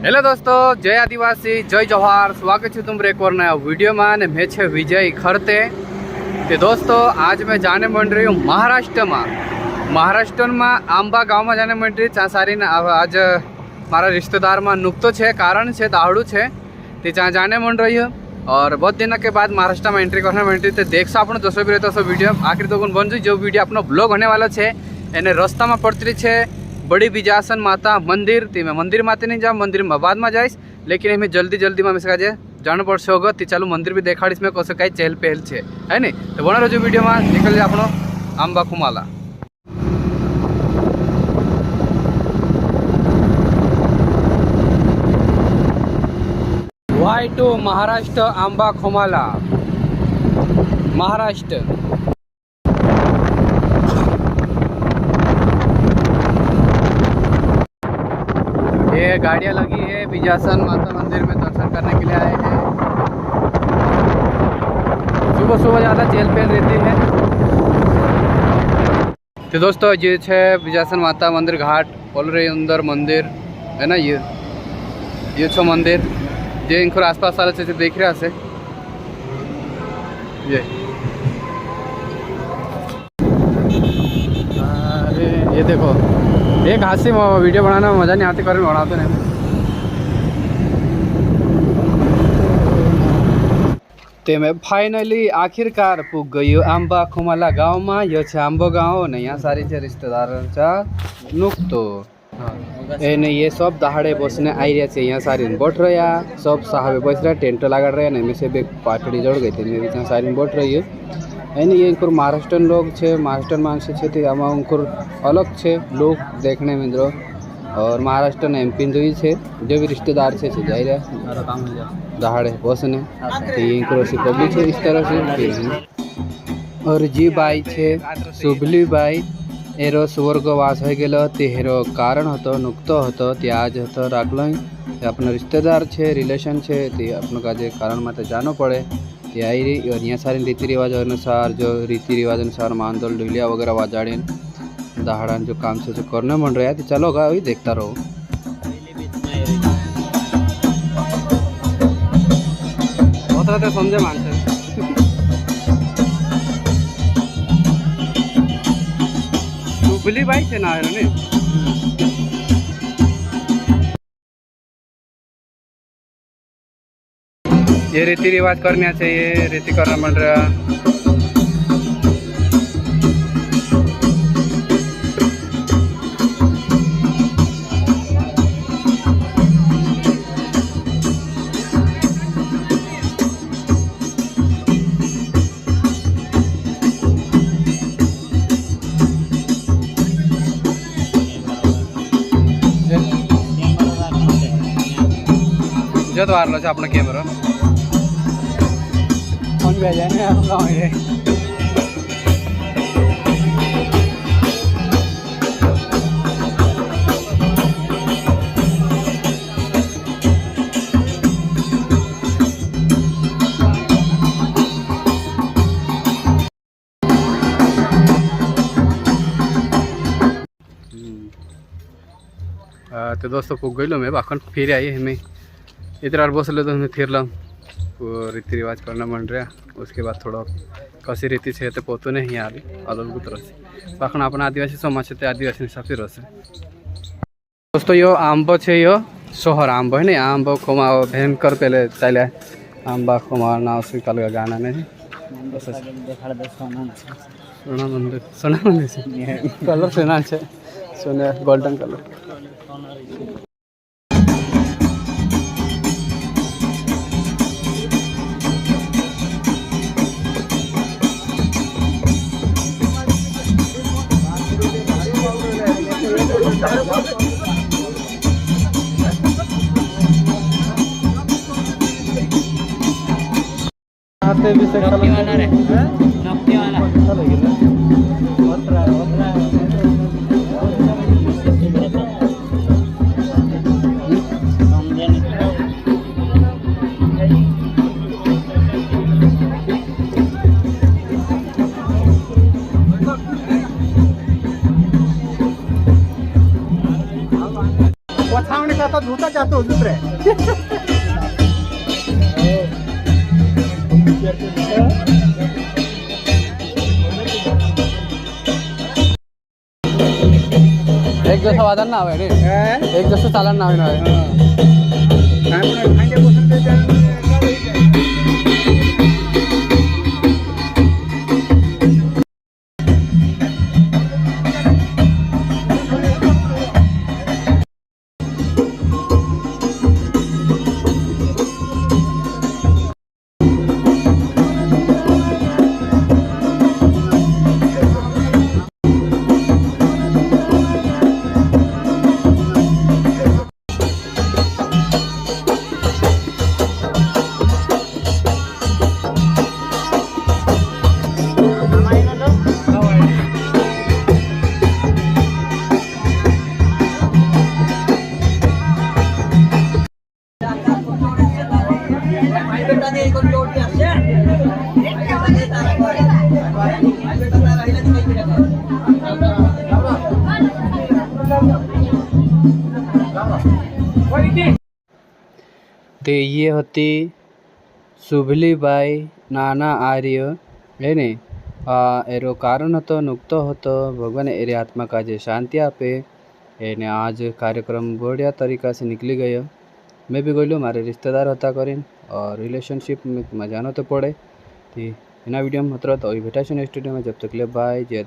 Hello दोस्तों, जय आदिवासी, जय जवाहर। स्वागत है तुम एक और नया वीडियो में। मैं छे विजय खरते। तो दोस्तों आज मैं जाने मन रही हूँ महाराष्ट्र में आंबा गांव में जाने मन रही। ત્યાં સારી आज मारा रिश्तेदार में नुकतो है, कारण है, दाहड़ू है, तो ત્યાં जाने मन रही है। और बहुत दिन के बाद महाराष्ट्र में एंट्री करने मन रही। तो देखो आप जसो भी रहता वीडियो आखिर तक बन जो वीडियो अपना ब्लॉग होने वाला है एने रस्ता में पड़ती है बड़ी बिजासन माता मंदिर। थी मैं मंदिर में नहीं जाऊँ, मंदिर में बाद में जाइस, लेकिन हमें जल्दी में काजे जाना पड़से होगा। तो चलो मंदिर भी देखाड़ीश में कसो कई चहल पहल है नहीं। तो बने रहो वीडियो में, निकल जाए अपनो आंबा खुमाला। वाई टू महाराष्ट्र आंबा खुमाला महाराष्ट्र। ये गाड़ियाँ लगी है, बिजासन माता मंदिर में दर्शन करने के लिए आए हैं। सुबह सुबह ज़्यादा चहल पहल रहती है। तो दोस्तों ये है बिजासन माता मंदिर घाट बोल रहे अंदर मंदिर है ना। ये छो मंदिर जे इनको आसपास वाले से देख रहे से ये देखो एक हाथ से वीडियो बनाना में मज़ा नहीं आती, कर बनाते नहीं। तो मैं फाइनली आखिरकार पुग गई आंबा खुमाला गांव में। ये है आंबो गांव ने यहाँ सारी रिश्तेदार नुकतो एने ये सब दहाड़े बसने आई रहे थे। यहाँ सारी बैठ रहा सब साहबे बस रहा, टेंट लगा रहे हैं। मैं से एक पाटड़ी जोड़ गई थी, मैं भी सारी बैठ रही है। ये इनकुर महाराष्ट्र लोग छे, महाराष्ट्र मानस छे, आमा उनकुर अलग छे लोग देखने में दो। और महाराष्ट्र ने एमपी दुई छे जो भी रिश्तेदार छे जाई रहा दहाड़े बसने। इनकुर ऐसी पब्लिक छे इस तरह से। और जी बाई छे शुभली बाई एरो स्वर्गवास हो गलो। तेरो कारण हतो नुकतो हतो त्याज हतो राखलो अपना रिश्तेदार छे, रिलेशन छे, ते अपनो का जे कारण में जानो पड़े आई रही। और यहाँ सारे रीति रिवाज अनुसार जो रीति रिवाज अनुसार मानदोल ढुलिया वगैरह वाजाड़े दहाड़ा जो काम से करने मन रहा है। तो चलो गा वही देखता रहो। बहुत रहते समझे मानते शुभली भाई से ना है। ये रीति रिवाज करना चाहिए, रीति करना बन रहा। जब वारला से अपना कैमरा तो दोस्तों पुग गई मैं बाखन फिर आई हमें इधर बस लो तो हमें फिर लो वो रीति रिवाज करना मन रहा। उसके बाद थोड़ा कसी रीति से तो पोतो नहीं यहाँ अलग तरह से बाखन अपना आदिवासी समाज से आदिवासी हिसाब से रह। दोस्तों यो आंबो है, यो शहर आंबो है नहीं। आंबो खुमा भयंकर पहले चले आंबा खुमा ना कल का गाना नहीं सोना मंदिर से कलर सोना है सोने गोल्डन कलर। भी से नक्की वाला रे नक्की वाला पछावणी करता होता जातो दुसरे एक जसं वादन नाव आहे रे एक जसं चालन नाव आहे તે ये હતી શુભલીબાઈ નાના આર્ય એને એરો કારણ હતો નુકતો હતો ભગવાન એરે आत्मा का जे शांति आपे એને आज कार्यक्रम बढ़िया तरीका से निकली गयो मैं भी गई मारे रिश्तेदार होता करीन और रिलेशनशिप में मजानो तो पड़े थी एना वीडियो में हतरत और भेटा नेक्स्ट वीडियो में जब तक ले बाय जय